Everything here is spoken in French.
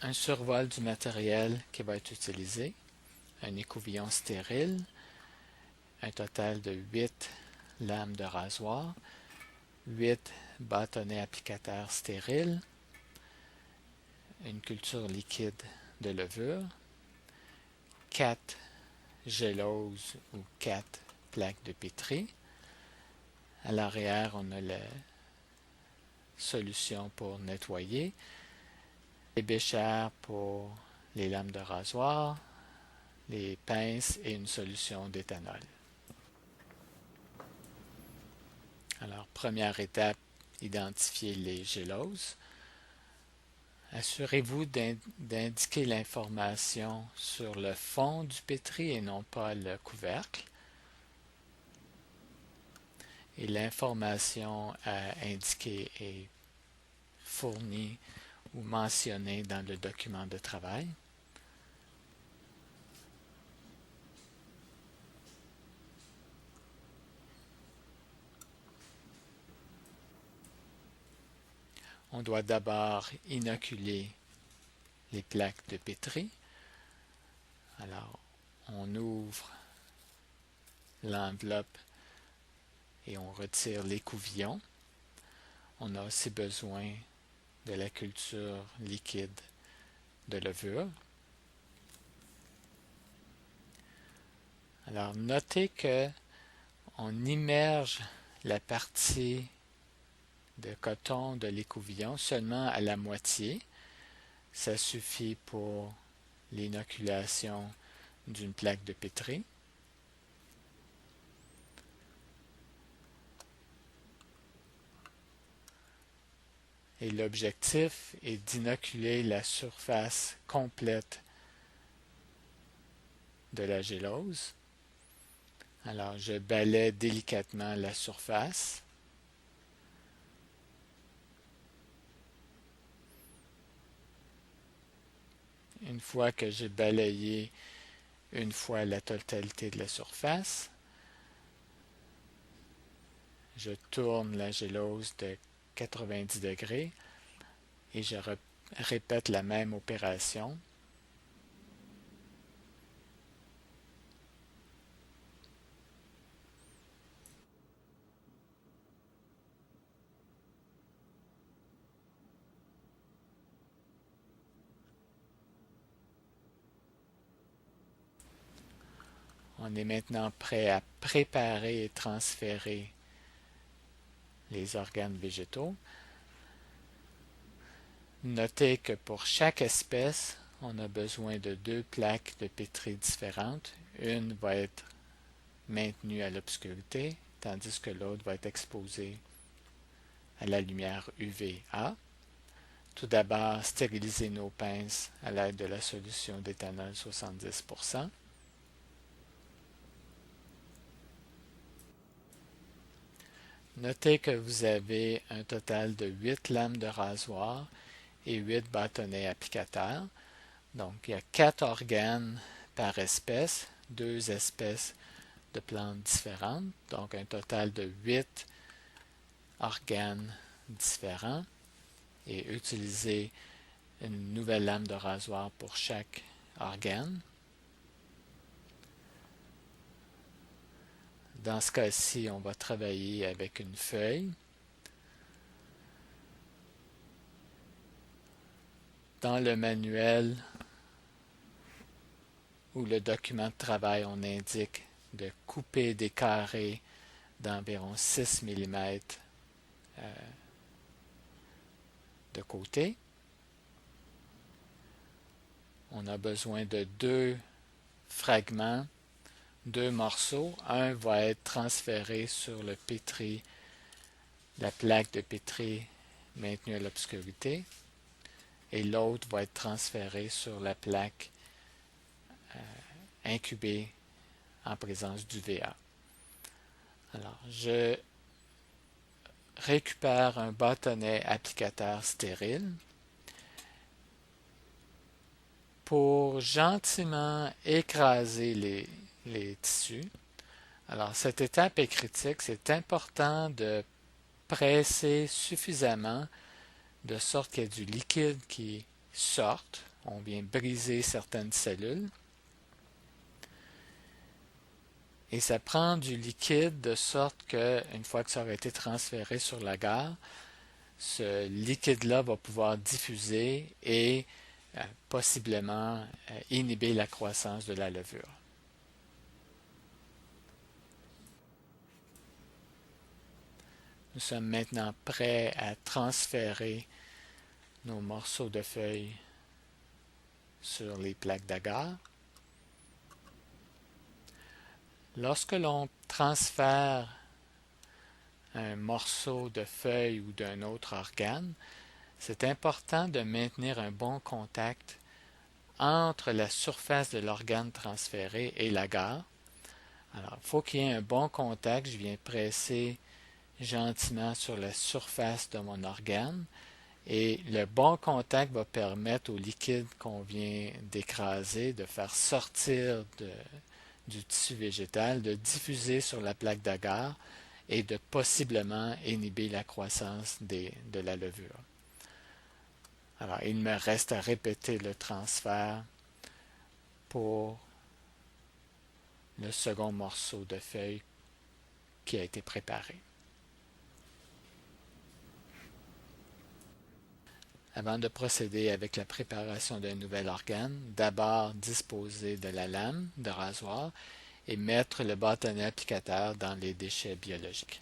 un survol du matériel qui va être utilisé, un écouvillon stérile, un total de 8 lames de rasoir, 8 bâtonnets applicateurs stériles, une culture liquide de levure, 4 géloses ou 4 plaques de pétri. À l'arrière, on a la solution pour nettoyer, les béchères pour les lames de rasoir, les pinces et une solution d'éthanol. Alors, première étape, identifier les géloses. Assurez-vous d'indiquer l'information sur le fond du pétri et non pas le couvercle. Et l'information à indiquer est fournie ou mentionnée dans le document de travail. On doit d'abord inoculer les plaques de pétri. Alors, on ouvre l'enveloppe et on retire l'écouvillon. On a aussi besoin de la culture liquide de levure. Alors, notez que on immerge la partie de coton de l'écouvillon seulement à la moitié. Ça suffit pour l'inoculation d'une plaque de pétri. Et l'objectif est d'inoculer la surface complète de la gélose. Alors, je balaie délicatement la surface. Une fois que j'ai balayé une fois la totalité de la surface, je tourne la gélose de 90 degrés et je répète la même opération. On est maintenant prêt à préparer et transférer les organes végétaux. Notez que pour chaque espèce, on a besoin de 2 plaques de pétri différentes. Une va être maintenue à l'obscurité, tandis que l'autre va être exposée à la lumière UVA. Tout d'abord, stériliser nos pinces à l'aide de la solution d'éthanol 70%. Notez que vous avez un total de 8 lames de rasoir et 8 bâtonnets applicateurs. Donc, il y a 4 organes par espèce, 2 espèces de plantes différentes, donc un total de 8 organes différents, et utiliser une nouvelle lame de rasoir pour chaque organe. Dans ce cas-ci, on va travailler avec une feuille. Dans le manuel ou le document de travail, on indique de couper des carrés d'environ 6 mm de côté. On a besoin de 2 fragments, 2 morceaux. Un va être transféré sur le pétri, la plaque de pétri maintenue à l'obscurité, et l'autre va être transféré sur la plaque incubée en présence d'UVA. Alors, je récupère un bâtonnet applicateur stérile pour gentiment écraser les tissus. Alors, cette étape est critique. C'est important de presser suffisamment de sorte qu'il y ait du liquide qui sorte on vient briser certaines cellules. Et ça prend du liquide de sorte que, une fois que ça aura été transféré sur l'agar, ce liquide-là va pouvoir diffuser et possiblement inhiber la croissance de la levure. Nous sommes maintenant prêts à transférer nos morceaux de feuilles sur les plaques d'agar. Lorsque l'on transfère un morceau de feuille ou d'un autre organe, c'est important de maintenir un bon contact entre la surface de l'organe transféré et l'agar. Alors, il faut qu'il y ait un bon contact. Je viens presser gentiment sur la surface de mon organe et le bon contact va permettre au liquide qu'on vient d'écraser de faire sortir du tissu végétal, de diffuser sur la plaque d'agar et de possiblement inhiber la croissance de la levure. Alors, il me reste à répéter le transfert pour le second morceau de feuille qui a été préparé. Avant de procéder avec la préparation d'un nouvel organe, d'abord disposer de la lame de rasoir et mettre le bâtonnet applicateur dans les déchets biologiques.